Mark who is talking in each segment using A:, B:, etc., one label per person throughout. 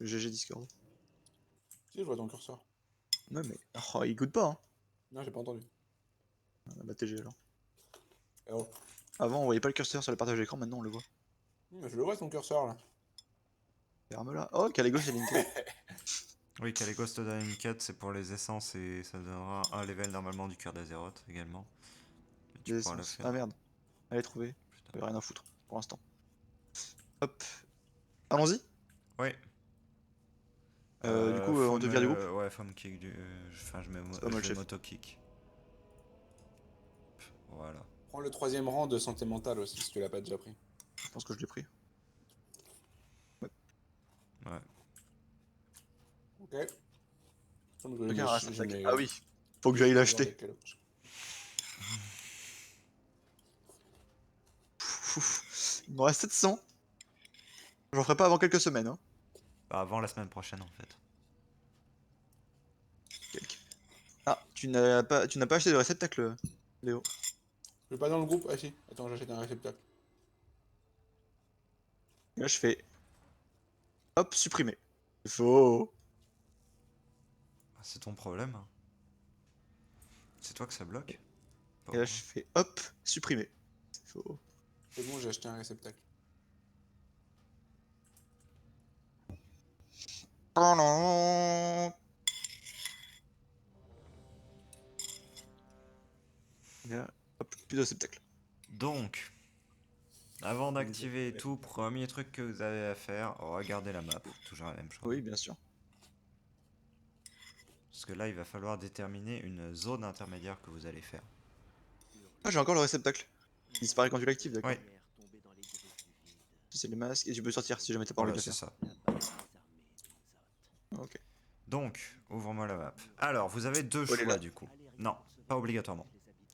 A: GG Discord.
B: Si, je vois ton curseur.
A: Ouais, mais. Oh, il goûte pas, hein.
B: Non, j'ai pas entendu.
A: Bah, TG alors.
B: Eh oh.
A: Avant, on voyait pas le curseur sur le partage d'écran, maintenant on le voit.
B: Mais je le vois ton curseur là.
A: Ferme-la. Oh, Calegos et Linket.
C: Oui, Calegos te donne une quête, c'est pour les essences et ça donnera un level normalement du cœur d'Azeroth également. Et tu
A: Des
C: pourras le
A: essences.
C: faire.
A: Ah merde. Allez, trouver.
C: Putain.
A: J'avais rien à foutre pour l'instant. Hop. Allons-y.
C: Ouais.
A: Du coup, on
C: Faut
A: te vire du groupe.
C: me... Ouais, faut me kick du... Enfin,
A: C'est pas
C: je
A: moi le
C: vais
A: chef.
C: m'auto-kick. Voilà.
B: Prends le 3ème rang de santé mentale aussi si tu l'as pas déjà pris.
A: Je pense que je l'ai pris. Ouais.
C: Ouais.
B: Ok. Comme je
A: Ok,
B: mets,
A: un réceptacle.
B: mets
A: Ah oui. Faut que j'aille
B: voir
A: l'acheter.
B: lesquels.
A: Il me reste 700. J'en ferai pas avant quelques semaines, hein.
C: Bah, avant la semaine prochaine en fait.
A: Quelques. Ah, tu n'as pas acheté de réceptacle, Léo.
B: Je vais pas dans le groupe. Ah si. Attends, j'achète un réceptacle.
A: Et là, je fais. Hop, supprimer. C'est faux.
C: Ah, c'est ton problème. Hein. C'est toi que ça bloque. Pas
A: Et là,
C: moi.
A: je fais hop, supprimer. C'est faux.
B: C'est bon, j'ai acheté un réceptacle.
A: Et là, hop, plus de réceptacle.
C: Donc, avant d'activer tout, premier truc que vous avez à faire, regardez la map. Toujours la même chose.
A: Oui, bien sûr.
C: Parce que là, il va falloir déterminer une zone intermédiaire que vous allez faire.
A: Ah, j'ai encore le réceptacle. Il disparaît quand tu l'actives, d'accord.
C: Oui,
A: Ça, c'est les masques et tu peux sortir si jamais t'as pas envie
C: voilà,
A: de le
C: c'est
A: faire.
C: ça.
A: Ok.
C: Donc, ouvre-moi la map. Alors, vous avez deux
A: Oh, elle est
C: choix
A: là.
C: du coup. Non, pas obligatoirement.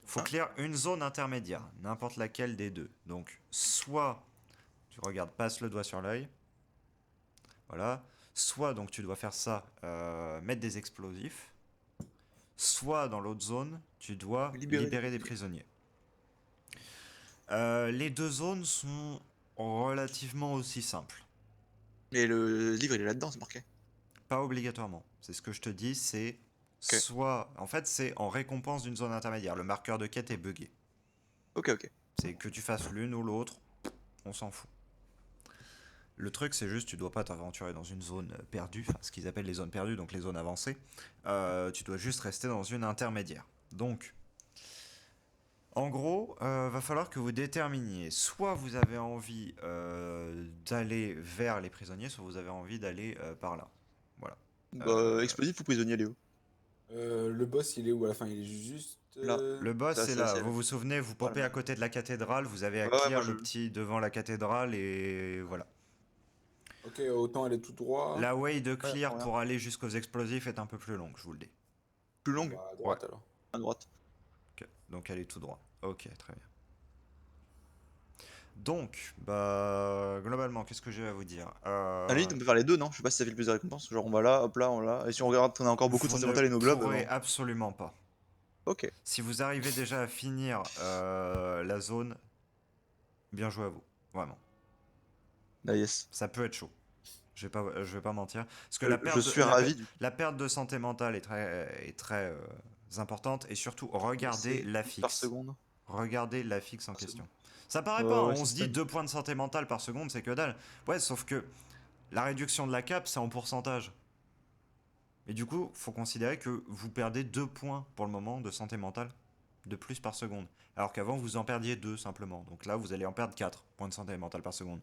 C: Faut
A: Ah.
C: clear une zone intermédiaire, n'importe laquelle des deux. Donc, soit tu regardes, passe le doigt sur l'œil. Voilà. Soit donc tu dois faire ça, mettre des explosifs. Soit dans l'autre zone, tu dois libérer des prisonniers. Les deux zones sont relativement aussi simples.
A: Et le livre, il est là-dedans, c'est marqué.
C: Pas obligatoirement. C'est ce que je te dis, c'est
A: Ok.
C: soit... En fait, c'est en récompense d'une zone intermédiaire. Le marqueur de quête est buggé.
A: Ok, ok.
C: C'est que tu fasses l'une ou l'autre, on s'en fout. Le truc, c'est juste, tu dois pas t'aventurer dans une zone perdue, enfin, ce qu'ils appellent les zones perdues, donc les zones avancées. Tu dois juste rester dans une intermédiaire. Donc, en gros, va falloir que vous déterminiez, soit vous avez envie d'aller vers les prisonniers, soit vous avez envie d'aller par là. Voilà.
A: Bah, explosif ou prisonnier, Léo?
B: Le boss, il est où à la fin? Il est juste.
A: Là.
C: Le boss, c'est
A: C'est
C: là.
A: assez.
C: Vous vous souvenez, vous popez
A: Voilà.
C: à côté de la cathédrale, vous avez à
A: Ouais,
C: clear
A: moi
C: le
A: je.
C: petit devant la cathédrale et voilà.
B: Ok, autant aller tout droit.
C: La way de
A: Ouais,
C: clear
A: regarde.
C: pour aller jusqu'aux explosifs est un peu plus longue, je vous le dis.
A: Plus
B: Bon
A: longue,
B: bah à
C: Ouais.
B: droite alors.
A: à droite.
C: Ok. Donc allez tout droit. Ok, très bien. Donc, bah, globalement, qu'est-ce que j'ai à vous dire
A: À la limite, on peut faire les deux, non? Je sais pas si ça fait le plus de récompenses. Genre, on va là, hop là, on là. Et si on regarde qu'on a encore beaucoup de
C: Vous ne
A: sentimental et nos globes,
C: pourrez
A: bon.
C: absolument pas.
A: Ok.
C: Si vous arrivez déjà à finir la zone, bien joué à vous. Vraiment.
A: Bah, yes.
C: Ça peut être chaud. Je vais pas mentir. Parce que
A: Je suis ravi du coup.
C: la perte de santé mentale est très importante. Et surtout, regardez
A: C'est par
C: l'affixe.
A: seconde.
C: Regardez l'affixe en
A: Par seconde.
C: question. Ça paraît pas,
A: Ouais,
C: hein,
A: ouais,
C: on
A: c'est
C: se dit
A: stun.
C: 2 points de santé mentale par seconde, c'est que dalle. Ouais, sauf que la réduction de la cape, c'est en pourcentage. Et du coup, faut considérer que vous perdez 2 points pour le moment de santé mentale de plus par seconde. Alors qu'avant, vous en perdiez 2 simplement. Donc là, vous allez en perdre 4 points de santé mentale par seconde.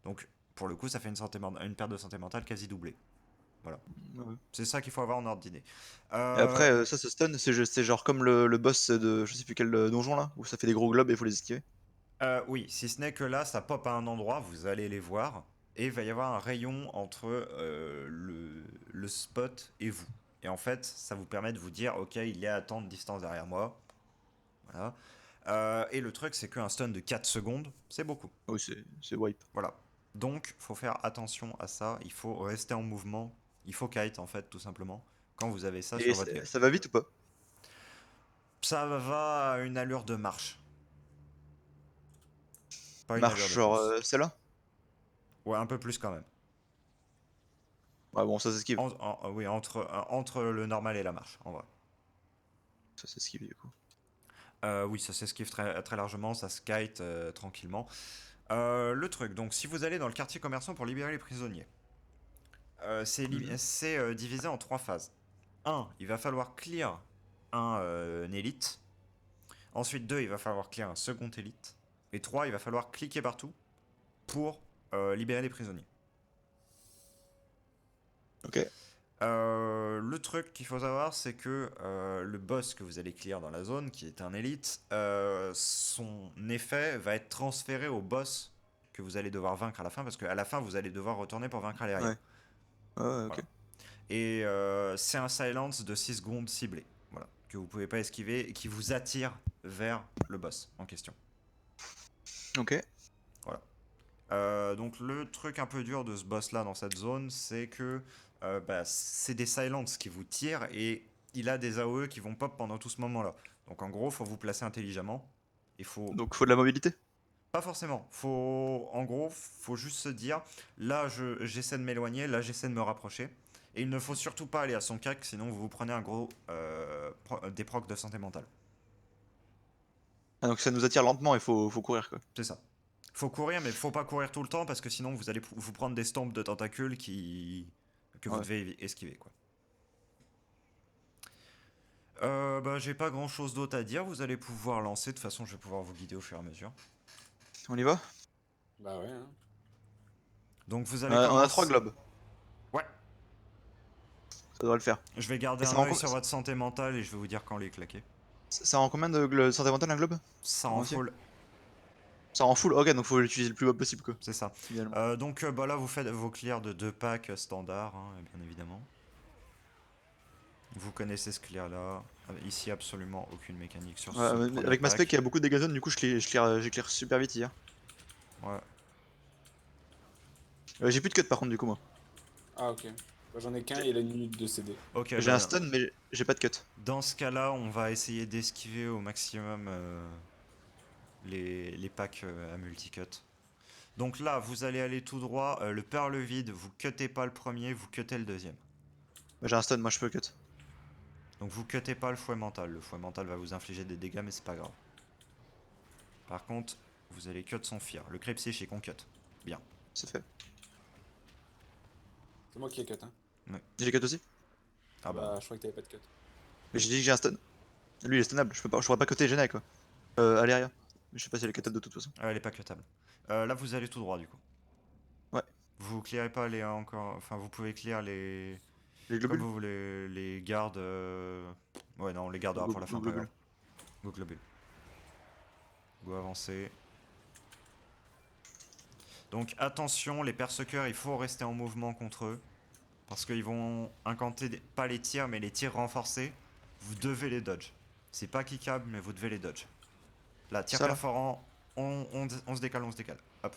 C: Donc, pour le coup, ça fait une perte de santé mentale quasi doublée. Voilà.
A: Ouais.
C: C'est ça qu'il faut avoir en ordre d'idée.
A: Et après, ça se stun, c'est genre comme le boss de je sais plus quel donjon là, où ça fait des gros globes et il faut les esquiver.
C: Oui, si ce n'est que là, ça pop à un endroit, vous allez les voir, et il va y avoir un rayon entre le spot et vous. Et en fait, ça vous permet de vous dire, ok, il est à tant de distance derrière moi. Voilà. Et le truc, c'est qu'un stun de 4 secondes, c'est beaucoup.
A: Oui, c'est wipe.
C: Voilà. Donc, faut faire attention à ça, il faut rester en mouvement, il faut kite en fait, tout simplement, quand vous avez ça
A: Et
C: sur votre game.
A: ça va vite ou pas?
C: Ça va à une allure de marche, pas une allure
A: Marche
C: de
A: genre
C: course.
A: celle-là?
C: Ouais, un peu plus quand même.
A: Ouais, bon, ça s'esquive.
C: Oui, entre le normal et la marche, en vrai.
A: Ça s'esquive du coup.
C: Oui, ça s'esquive très, très largement, ça se kite tranquillement. Le truc, donc si vous allez dans le quartier commerçant pour libérer les prisonniers, c'est divisé en 3 phases. 1, il va falloir clear un élite. Ensuite, 2, il va falloir clear un second élite. Et 3, il va falloir cliquer partout pour libérer les prisonniers.
A: Ok.
C: Le truc qu'il faut savoir, c'est que le boss que vous allez clear dans la zone, qui est un élite, son effet va être transféré au boss que vous allez devoir vaincre à la fin, parce qu'à la fin, vous allez devoir retourner pour vaincre Aléria.
A: Ouais. Ouais, ok.
C: Voilà. Et c'est un silence de 6 secondes ciblé, voilà, que vous pouvez pas esquiver et qui vous attire vers le boss en question.
A: Ok.
C: Voilà. Donc le truc un peu dur de ce boss là dans cette zone, c'est que c'est des silences qui vous tirent et il a des AOE qui vont pop pendant tout ce moment là. Donc en gros, faut vous placer intelligemment. Il faut
A: Donc faut de la mobilité.
C: pas forcément. En gros, faut juste se dire là j'essaie de m'éloigner, là j'essaie de me rapprocher. Et il ne faut surtout pas aller à son cac, sinon vous vous prenez un gros des procs de santé mentale.
A: Ah, donc ça nous attire lentement, il faut courir quoi.
C: C'est ça. Faut courir, mais faut pas courir tout le temps parce que sinon vous allez vous prendre des stompes de tentacules que vous
A: Ouais.
C: devez esquiver quoi. J'ai pas grand chose d'autre à dire. Vous allez pouvoir lancer. De toute façon, je vais pouvoir vous guider au fur et à mesure.
A: On y va?
B: Bah ouais, hein.
C: Donc vous allez
A: On a 3
C: commencer.
A: globes,
C: Ouais.
A: ça devrait le faire.
C: Je vais garder
A: Et ça
C: un
A: rend,
C: œil sur votre santé mentale et je vais vous dire quand les claquer.
A: ça rend combien de santé mentale un globe?
C: Ça
A: En
C: en
A: entier?
C: full.
A: Ça rend full, ok, donc faut l'utiliser le plus bas possible quoi.
C: C'est ça.
A: Idéalement.
C: Là, vous faites vos clears de 2 packs standard, hein, bien évidemment. Vous connaissez ce clear là. Ici, absolument aucune mécanique sur
A: Ouais,
C: ce
A: mais
C: premier
A: avec ma spec
C: pack.
A: qui a beaucoup de dégâts zone, du coup j'éclaire super vite hier.
C: Ouais.
A: J'ai plus de cut par contre du coup moi.
B: Ah ok. Bah, j'en ai qu'un et il a une minute de CD.
C: Ok,
A: J'ai un stun mais j'ai pas de cut.
C: dans ce cas-là, on va essayer d'esquiver au maximum les packs à multicut. Donc là, vous allez aller tout droit. Le perle vide, vous cuttez pas le premier, vous cuttez le deuxième.
A: J'ai un stun, moi je peux cut.
C: Donc vous cuttez pas le fouet mental. Le fouet mental va vous infliger des dégâts, mais c'est pas grave. Par contre, vous allez cut son fear. Le cri psychique, on cut. Bien.
A: C'est fait.
B: C'est moi qui ai cut, hein.
A: J'ai cut aussi?
C: Ah
B: Bah, je crois que t'avais pas de cut.
A: Mais j'ai dit que j'ai un stun. Lui il est stunnable, je pourrais pas cutter Genai quoi. Aléria. Mais je sais pas si elle est cuttable de toute façon.
C: Elle est pas cuttable. Là, vous allez tout droit du coup.
A: Ouais.
C: Vous clearez pas les encore. Enfin, vous pouvez clear les.
A: Les
C: Comme
A: globules?
C: vous voulez, les gardes. Ouais, non, on les gardera pour la fin, pas grave.
A: Globules.
C: Go globule. Go avancer. Donc attention, les persécuteurs, il faut rester en mouvement contre eux. Parce qu'ils vont incanter pas les tirs, mais les tirs renforcés. Vous devez les dodge. C'est pas kickable, mais vous devez les dodge. Là, tir
A: Ça là?
C: perforant, on se décale, on se décale. Hop.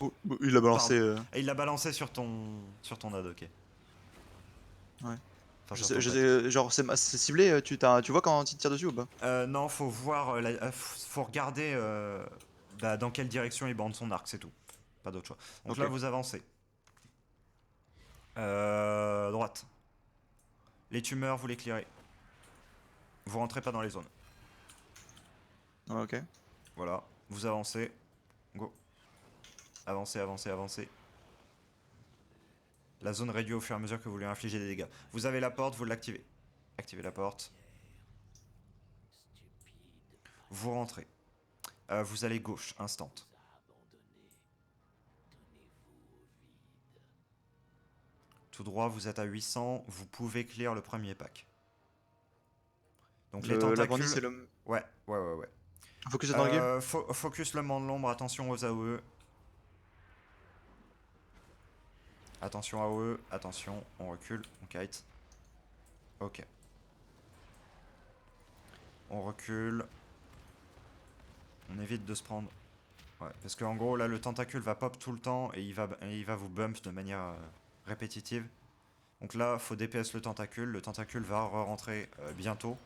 A: Oh, il a balancé.
C: Et il l'a balancé sur ton ad, ok.
A: Ouais.
C: Enfin,
A: Je
C: sur
A: sais,
C: ton
A: je
C: pack.
A: sais, genre c'est ciblé, tu vois quand il tire dessus ou pas?
C: Non, faut voir, faut regarder dans quelle direction il bande son arc, c'est tout. Pas d'autre choix. Donc
A: Ok.
C: là, vous avancez. Droite. Les tumeurs, vous les clearez. Vous rentrez pas dans les zones.
A: Ouais, ok.
C: Voilà. Vous avancez. Go. Avancez, avancez, avancez. La zone réduit au fur et à mesure que vous lui infligez des dégâts. Vous avez la porte, vous l'activez. Activez la porte. Vous rentrez. Vous allez gauche, instant. Tout droit, vous êtes à 800. Vous pouvez clear le premier pack. Donc les
A: La bandit
C: tentacules.
A: c'est le.
C: Ouais, ouais, ouais, ouais.
A: Focus dans la game?
C: Focus le monde de l'ombre, attention aux AOE. Attention AOE, attention, on recule, on kite. Ok. On recule. On évite de se prendre. Ouais, parce qu'en gros, là, le tentacule va pop tout le temps et il va vous bump de manière répétitive. Donc là, faut DPS le tentacule. Le tentacule va re-rentrer bientôt.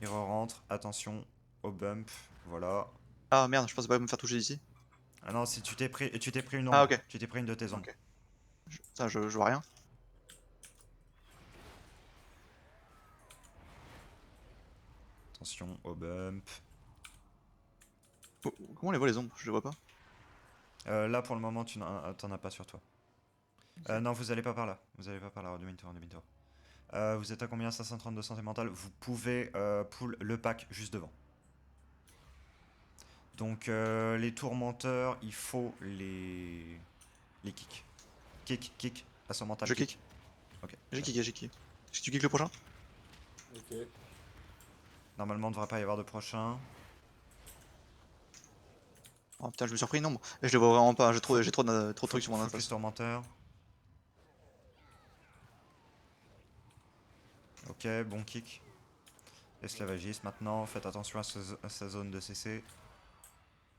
C: Il re-rentre. Attention au bump. Voilà.
A: Ah merde, je pensais pas me faire toucher d'ici.
C: Ah non, si tu t'es pris une
A: Ah
C: ombre.
A: ok.
C: Tu t'es pris une de tes ombres.
A: Ok. Ça, je vois rien.
C: Attention au bump.
A: Oh, comment on les voit les ombres? Je les vois pas.
C: Là pour le moment tu t'en as pas sur toi. Non, vous allez pas par là. Vous allez pas par là, demi-tour, demi-tour. Vous êtes à combien? 532 santé mentale. Vous pouvez pull le pack juste devant. Donc les tourmenteurs, il faut les kicks. Kick, assaut mental,
A: Je
C: kick.
A: kick.
C: Ok.
A: J'ai kické, j'ai kické. Si tu kicks le prochain?
B: Ok.
C: Normalement, il ne devrait pas y avoir de prochain.
A: Oh putain, je me suis repris une ombre. Et je les vois vraiment pas, j'ai trop de trucs sur mon
C: Focus
A: interface.
C: tourmenteur. Ok, bon kick. Esclavagiste maintenant, faites attention à sa zone de CC.
A: Là,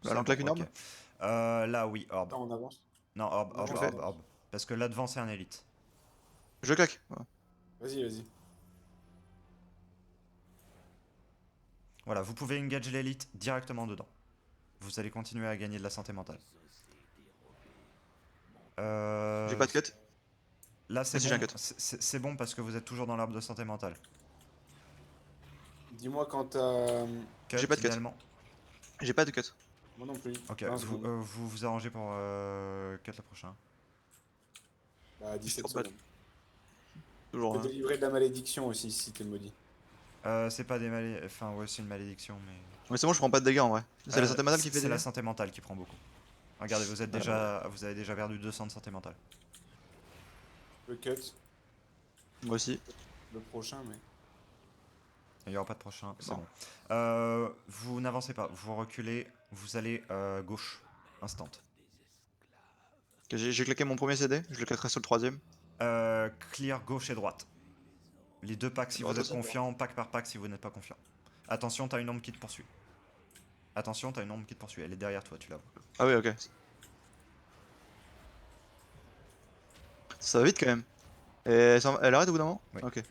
C: C'est
A: on
C: bon,
A: claque une
C: ok.
A: orbe?
C: Là, oui, orbe.
B: Attends, on avance.
C: Non, orbe,
B: On
C: orbe,
A: Je le
B: avance,
A: fais.
B: on
C: orbe,
B: avance.
C: orbe. Parce que là devant, c'est un élite.
A: Je claque. Ouais.
B: Vas-y, vas-y.
C: Voilà, vous pouvez engage l'élite directement dedans. Vous allez continuer à gagner de la santé mentale.
A: J'ai pas de cut.
C: Là, c'est
A: Ah si, j'ai un
C: bon.
A: cut.
C: C'est bon parce que vous êtes toujours dans l'arbre de santé mentale.
B: Dis-moi quand t'as.
A: J'ai
C: Cut,
A: pas de cut.
C: idéalement.
A: J'ai pas de cut.
B: Moi non plus.
C: Ok,
B: 20
C: vous,
B: secondes.
C: vous arrangez pour cut le prochain.
B: Bah,
A: Je
B: 17
A: tire pas.
B: secondes.
A: Toujours.
B: T'es délivré de la malédiction aussi si t'es maudit.
C: C'est pas des Enfin, ouais, c'est une malédiction, mais.
A: Mais c'est bon, je prends pas de dégâts en vrai. C'est la santé mentale qui fait
C: C'est
A: des
C: la
A: dégâts?
C: santé mentale qui prend beaucoup. Regardez, vous avez déjà perdu 200 de santé mentale.
B: Le cut.
A: Moi aussi.
B: Le prochain, mais.
C: Il n'y aura pas de prochain, c'est
A: Bon.
C: bon. Vous n'avancez pas, vous reculez, vous allez gauche, instant.
A: Ok, j'ai claqué mon premier CD, je le claquerai sur le troisième.
C: Clear gauche et droite. Les deux packs si
A: Droite
C: vous êtes
A: aussi.
C: confiant, pack par pack si vous n'êtes pas confiant. Attention, t'as une ombre qui te poursuit. Attention, t'as une ombre qui te poursuit, elle est derrière toi, tu la vois.
A: Ah oui, ok. Ça va vite quand même. Et elle arrête au bout d'un moment?
C: Oui.
A: Ok.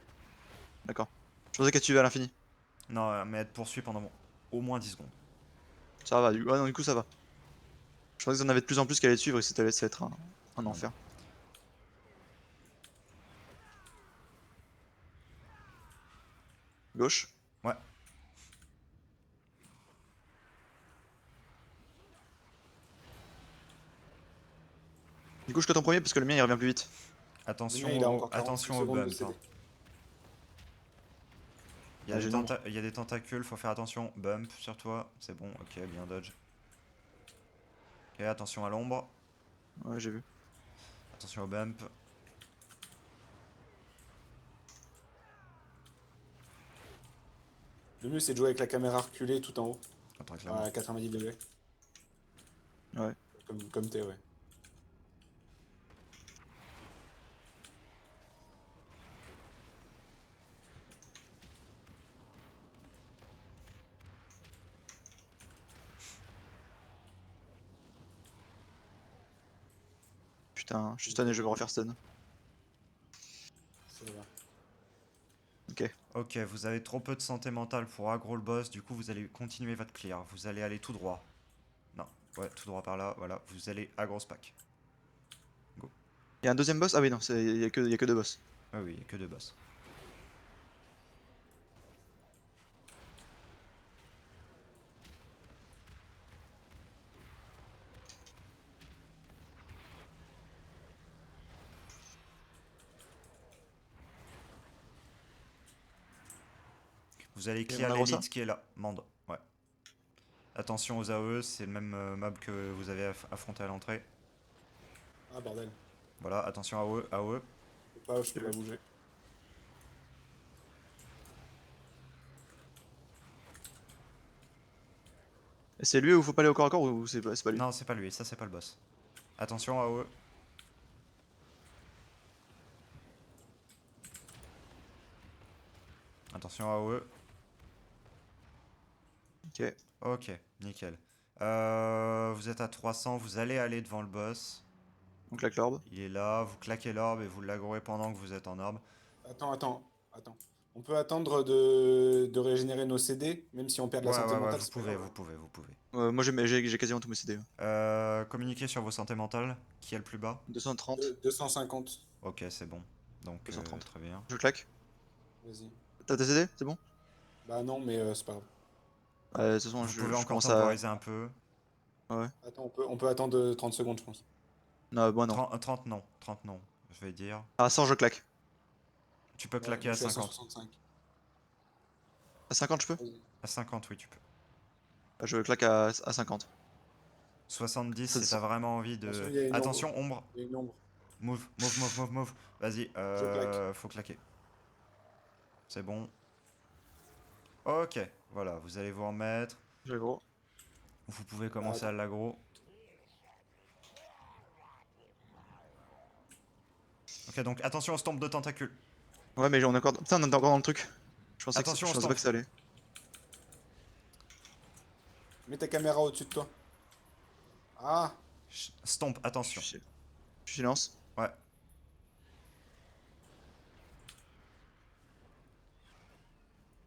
A: D'accord. Je pensais qu'elle suivait à l'infini.
C: Non, mais elle te poursuit pendant au moins 10 secondes.
A: Ça va, ouais, non, du coup ça va. Je pensais que en avait de plus en plus qu'elle allait te suivre et que c'était laissé être un
C: Non.
A: enfer. Gauche.
C: Ouais.
A: Du coup, je cut en premier parce que le mien il revient plus vite.
B: Le mien, il a encore 45
C: Attention au
B: secondes de
C: bump.
B: CD.
C: Hein.
A: Ah, j'ai une ombre.
C: Il y a des tentacules, faut faire attention. Bump sur toi, c'est bon, ok, bien dodge. Ok, attention à l'ombre.
A: Ouais, j'ai vu.
C: Attention au bump.
B: Le mieux, c'est de jouer avec la caméra reculée tout en haut.
C: Attends, clairement.
B: À 90 degrés.
A: Ouais.
B: Comme t'es, ouais.
A: Putain, je suis stun et je vais me refaire stun.
B: Ça va.
A: Ok.
C: Ok, vous avez trop peu de santé mentale pour aggro le boss, du coup vous allez continuer votre clear. Vous allez aller tout droit. Non, ouais, tout droit par là, voilà. Vous allez aggro ce pack.
A: Il y a un deuxième boss? Ah oui, non, il y a que deux boss.
C: Ah oui, il y a que deux boss. Vous allez
A: Et
C: clear
A: on aggro ça?
C: l'élite qui est là. Mande, ouais. Attention aux AOE, c'est le même mob que vous avez affronté à l'entrée.
B: Ah, bordel.
C: Voilà, attention à AOE, AOE.
B: Je peux pas bouger.
A: Et c'est lui où faut pas aller au corps à corps ou c'est pas lui?
C: Non, c'est pas lui, ça c'est pas le boss. Attention AOE. Attention AOE.
A: Ok.
C: Ok, nickel. Vous êtes à 300, vous allez aller devant le boss.
A: On claque l'orbe.
C: Il est là, vous claquez l'orbe et vous l'aggroez pendant que vous êtes en orbe.
B: Attends. On peut attendre de régénérer nos CD, même si on perd de la
C: Ouais,
B: santé
C: ouais, ouais,
B: mentale,
C: vous
B: c'est pas
C: pouvez,
B: grave.
C: vous pouvez, vous pouvez.
A: Moi j'ai quasiment tous mes CD.
C: Communiquez sur vos santé mentales. Qui est le plus bas?
A: 230,
B: 250.
C: Ok, c'est bon. Donc,
A: 230.
C: très bien.
A: Je claque.
B: Vas-y.
A: T'as tes CD? C'est bon?
B: Bah non, mais c'est pas grave.
A: Ouais, de toute façon,
C: Vous pouvez
A: je
C: encore
A: commence à.
C: temporiser un peu.
A: Ouais.
B: Attends, on peut attendre 30 secondes, je pense.
A: Non, moi non.
C: 30 non. 30 non, je vais dire.
A: À 100, je claque.
C: Tu peux
B: Ouais,
C: claquer
B: moi
C: à
B: je suis à
C: 50.
B: 165.
A: À 50, je peux?
B: Vas-y.
C: À 50, oui, tu peux.
A: Bah, je claque à 50.
C: 70
A: Ça,
C: si t'as vraiment envie
B: Attention,
C: de...
B: il y a une ombre.
C: Attention, ombre.
B: Il y a une ombre.
C: Move, move, move, move, move. Vas-y,
B: Je claque.
C: faut claquer. C'est bon. Ok, voilà, vous allez vous remettre.
A: J'ai gros.
C: Vous pouvez
B: Bah,
C: commencer à
B: attends.
C: l'aggro. Ok, donc attention au stomp de tentacules.
A: Ouais, mais on est encore. Putain, on est encore dans le truc.
C: Attention
A: Je
C: au
A: pensais pas
C: stomp.
A: que ça allait.
B: Mets ta caméra au-dessus de toi. Ah!
C: Stomp, attention.
A: Je je silence.
C: Ouais.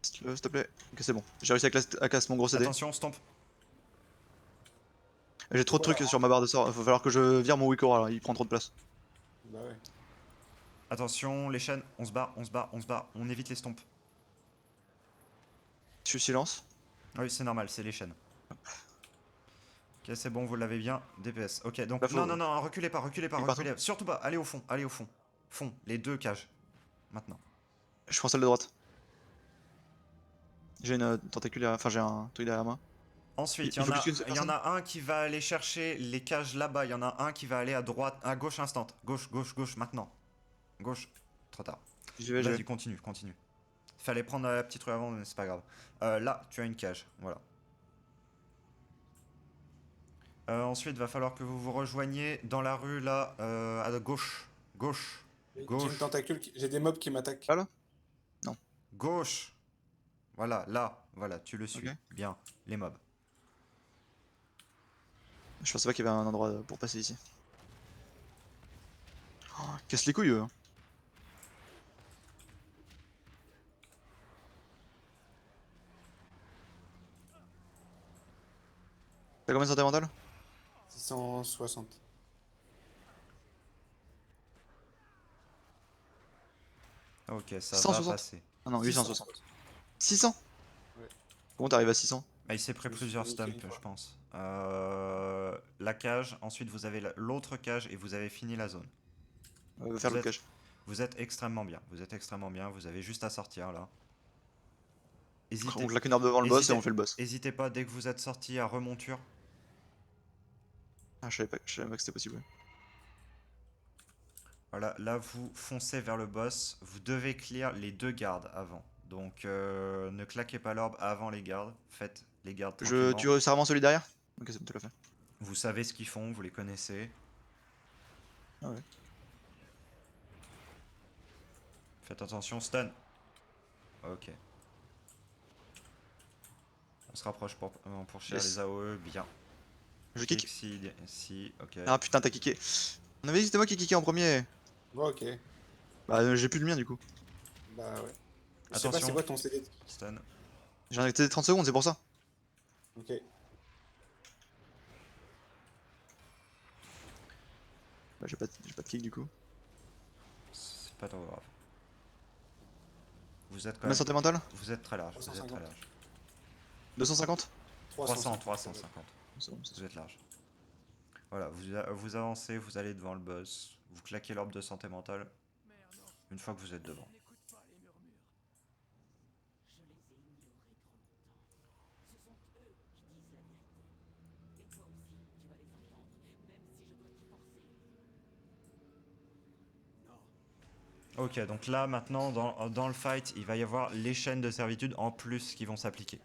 A: S'il te plaît. Ok, c'est bon. J'ai réussi à casser mon gros CD.
C: Attention, stomp.
A: J'ai trop de
B: Voilà.
A: trucs sur ma barre de sort. Il va falloir que je vire mon Wikora là. Il prend trop de place.
B: Bah ouais.
C: Attention, les chaînes. On se barre, on se barre, on se barre. On évite les stomps.
A: Je suis silence.
C: Oui, c'est normal, c'est les chaînes. Ok, c'est bon, vous l'avez bien. DPS. Ok, donc
A: Bah,
C: non,
A: faut.
C: non, non, reculez pas, reculez pas,
A: Il est partout.
C: reculez. Surtout pas, allez au fond, allez au fond. Fond, les deux cages. Maintenant.
A: Je prends celle de droite. J'ai une tentaculaire. Enfin, j'ai un truc derrière moi.
C: Ensuite,
A: Il faut juste une seule
C: il y en
A: personne.
C: a un qui va aller chercher les cages là-bas. Il y en a un qui va aller à droite, à gauche instant. Gauche, gauche, gauche, maintenant. Gauche. Trop tard.
A: J'y vais, j'y
C: Vas-y,
A: vais.
C: continue, continue. Fallait prendre la petite rue avant, mais c'est pas grave. Là, tu as une cage. Voilà. Ensuite, va falloir que vous vous rejoigniez dans la rue là, à gauche. Gauche.
B: J'ai une
C: Gauche.
B: tentacule, j'ai des mobs qui m'attaquent.
A: Là, là? Non.
C: Gauche. Voilà, là. Voilà, tu le
A: Ok.
C: suis. Bien. Les mobs.
A: Je pensais pas qu'il y avait un endroit pour passer ici. Oh, casse les couilles, eux. Hein. T'as combien de santé mentale?
B: 660.
C: Ok, ça va
A: 160?
C: passer.
A: Ah non, 860.
B: 660.
A: 600?
B: Ouais.
A: Comment t'arrives à 600?
C: Ah, il s'est pris
B: Je me suis
C: plusieurs
B: niqué
C: stumps,
B: une fois.
C: je pense. La cage, ensuite vous avez l'autre cage et vous avez fini la zone.
A: On va faire
C: Vous
A: le
C: êtes,
A: cache.
C: vous êtes extrêmement bien. Vous êtes extrêmement bien. Vous avez juste à sortir là.
A: On
C: Hésitez,
A: claque une arme devant le boss et
C: hésitez,
A: on fait le boss.
C: hésitez pas dès que vous êtes sorti à remonture.
A: Ah, je savais pas que c'était possible. Ouais.
C: Voilà, là vous foncez vers le boss. Vous devez clear les deux gardes avant. Donc ne claquez pas l'orbe avant les gardes. Faites les gardes tranquillement.
A: C'est vraiment celui derrière? Ok, c'est bon, tu l'as fait.
C: Vous savez ce qu'ils font, vous les connaissez.
A: Ah ouais.
C: Faites attention, stun. Ok. On se rapproche pour cher
A: Yes.
C: les AOE, bien.
A: Je kick.
C: Si, ok.
A: Ah putain, t'as kické. On avait dit que c'était moi qui kickais en premier.
B: Bon, ok.
A: Bah, j'ai plus le mien du coup.
B: Bah ouais. Je sais pas,
C: Attention.
B: c'est quoi ton CD?
C: Stun.
A: J'ai arrêté 30 secondes, c'est pour ça.
B: Ok.
A: Bah, j'ai pas de kick du coup.
C: C'est pas trop grave. Vous êtes quand
A: Combien de
C: même.
A: santé mentale?
C: Vous êtes très large. Vous êtes
B: 350.
C: très large.
A: 250?
C: 300,
B: 350.
C: 350.
A: C'est bon,
C: Vous êtes large. Voilà, vous avancez, vous allez devant le boss. Vous claquez l'orbe de santé mentale. Une fois que vous êtes devant. Ok, donc là maintenant dans le fight, il va y avoir les chaînes de servitude en plus qui vont s'appliquer.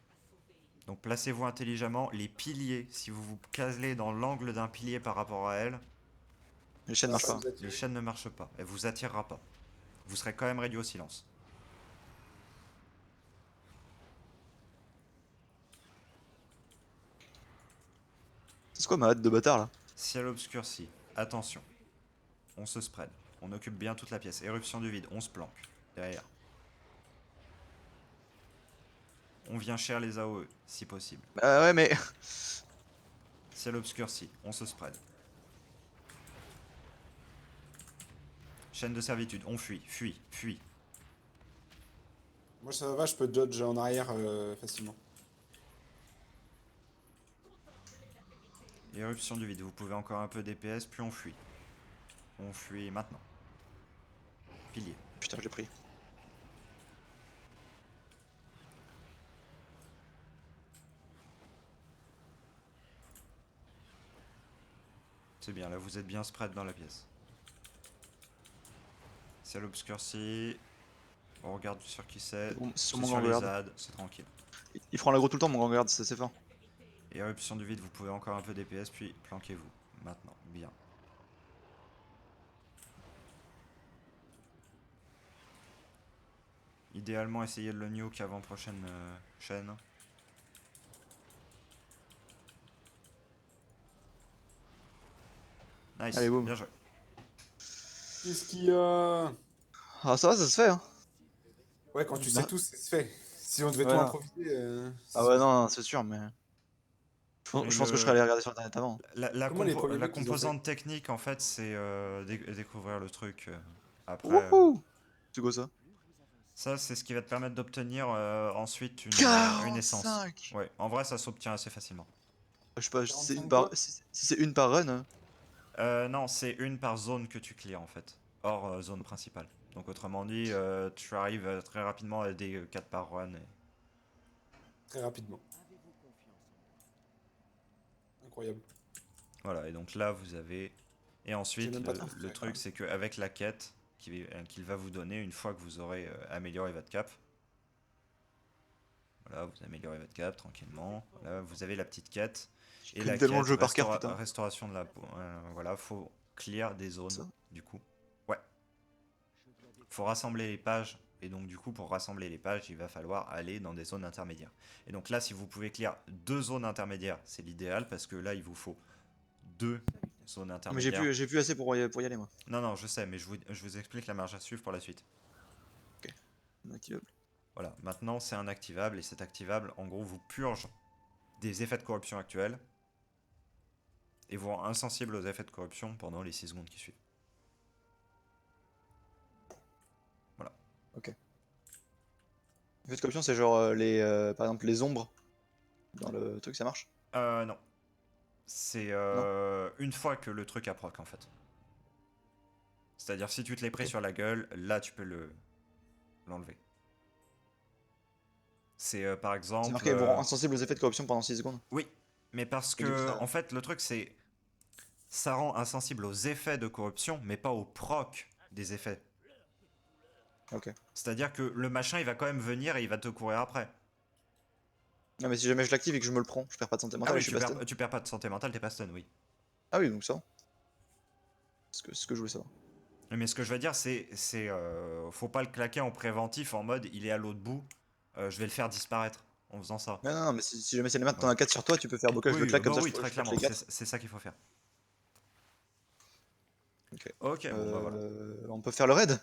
C: Donc placez-vous intelligemment. Les piliers, si vous vous caselez dans l'angle d'un pilier par rapport à elle,
A: Les chaînes marchent pas.
B: Vous êtes-
C: les chaînes ne marchent pas. Elle vous attirera pas. Vous serez quand même réduit au silence.
A: C'est quoi ma hâte de bâtard là?
C: Ciel obscurci. Attention. On se spread. On occupe bien toute la pièce. Éruption du vide. On se planque. Derrière. on vient cher les AOE, si possible.
A: Bah ouais, mais.
C: Ciel obscurci, on se spread. Chaîne de servitude, on fuit, fuit, fuit.
B: Moi ça va, je peux dodge en arrière facilement.
C: Éruption du vide, vous pouvez encore un peu DPS, puis on fuit. On fuit maintenant. Pilier.
A: Putain, je l'ai pris.
C: C'est bien, là vous êtes bien spread dans la pièce. Ciel obscurci. On regarde sur qui c'est.
A: Bon, c'est sur
C: C'est
A: mon
C: sur
A: grand
C: les
A: garde.
C: ZAD, c'est tranquille.
A: Il prend l'aggro tout le temps, mon grand garde, c'est fort.
C: Éruption du vide, vous pouvez encore un peu DPS, puis planquez-vous. Maintenant, bien. Idéalement, essayez de le nuke avant prochaine chaîne. Nice,
A: Allez, boum.
C: bien joué.
B: Qu'est-ce qu'il y a?
A: Ah, ça va, ça se fait, hein.
B: Ouais, quand tu
A: Bah.
B: sais tout, c'est fait. Si on devait
A: Ouais,
B: tout
A: non.
B: improviser.
A: Ah ouais, non, c'est sûr, mais.
C: Et
A: Je pense que je serais allé regarder sur internet avant.
B: Comment les premiers
C: La
B: buts, ils ont
C: composante technique, en fait, c'est découvrir le truc. Après,
A: Wouhou! C'est quoi ça?
C: ça, c'est ce qui va te permettre d'obtenir ensuite une essence.
A: 45!
C: Ouais, en vrai, ça s'obtient assez facilement.
A: Je sais pas, si c'est
B: 45
A: une par.
B: quoi?
A: Si c'est une par run.
C: Non, c'est une par zone que tu clears, en fait. Hors zone principale. Donc, autrement dit, tu arrives très rapidement à des 4 par run.
B: Très rapidement. Incroyable.
C: Voilà, et donc là, vous avez... Et ensuite,
B: même pas tant fait,
C: le
B: quand
C: truc,
B: même.
C: c'est qu'avec la quête qu'il va vous donner, une fois que vous aurez amélioré votre cap, voilà, vous améliorez votre cap tranquillement, voilà, vous avez la petite quête, et
A: connais
C: la
A: tellement
C: quête,
A: le jeu par cœur, putain.
C: restauration de la peau, voilà, faut clear des zones,
A: Ça.
C: du coup. Ouais. Faut rassembler les pages, et donc du coup, pour rassembler les pages, il va falloir aller dans des zones intermédiaires. Et donc là, si vous pouvez clear 2 zones intermédiaires, c'est l'idéal, parce que là, il vous faut 2 zones
A: Mais
C: intermédiaires.
A: j'ai plus assez pour y aller, moi.
C: Non, non, je sais, mais je vous explique la marge à suivre pour la suite.
A: Inactivable.
C: Voilà, maintenant c'est un activable, et cet activable, en gros, vous purge des effets de corruption actuels, et vous rend insensible aux effets de corruption pendant les 6 secondes qui suivent. Voilà.
A: Effet de corruption, c'est genre par exemple les ombres dans le truc, ça marche?
C: Non. C'est
A: Non.
C: une fois que le truc a proc, en fait. C'est-à-dire, si tu te l'es pris
A: Ok.
C: sur la gueule, là, tu peux l'enlever. C'est par
A: C'est
C: exemple...
A: marqué, vous rend insensible aux effets de corruption pendant 6 secondes.
C: Oui, mais parce
A: Et du coup,
C: que,
A: ça-
C: en fait, le truc, c'est... Ça rend insensible aux effets de corruption, mais pas au proc des effets.
A: Ok.
C: C'est-à-dire que le machin, il va quand même venir et il va te courir après.
A: Non, mais si jamais je l'active et que je me le prends, je perds pas de santé
C: Ah
A: mentale et
C: oui,
A: je suis pas stun.
C: tu perds pas de santé mentale, t'es pas stun, oui.
A: Ah oui, donc ça. C'est ce que je voulais savoir.
C: Mais ce que je veux dire, c'est faut pas le claquer en préventif en mode il est à l'autre bout, je vais le faire disparaître en faisant ça.
A: Non, non, non, mais si jamais c'est les maths, t'en
C: Ouais.
A: as 4 sur toi, tu peux faire bocage, je le
C: Oui,
A: claque comme
C: bah
A: ça,
C: oui,
A: je
C: très
A: claque
C: clairement,
A: les 4.
C: c'est ça qu'il faut faire.
A: Ok.
C: Ok, bon bah voilà.
A: On peut faire le raid?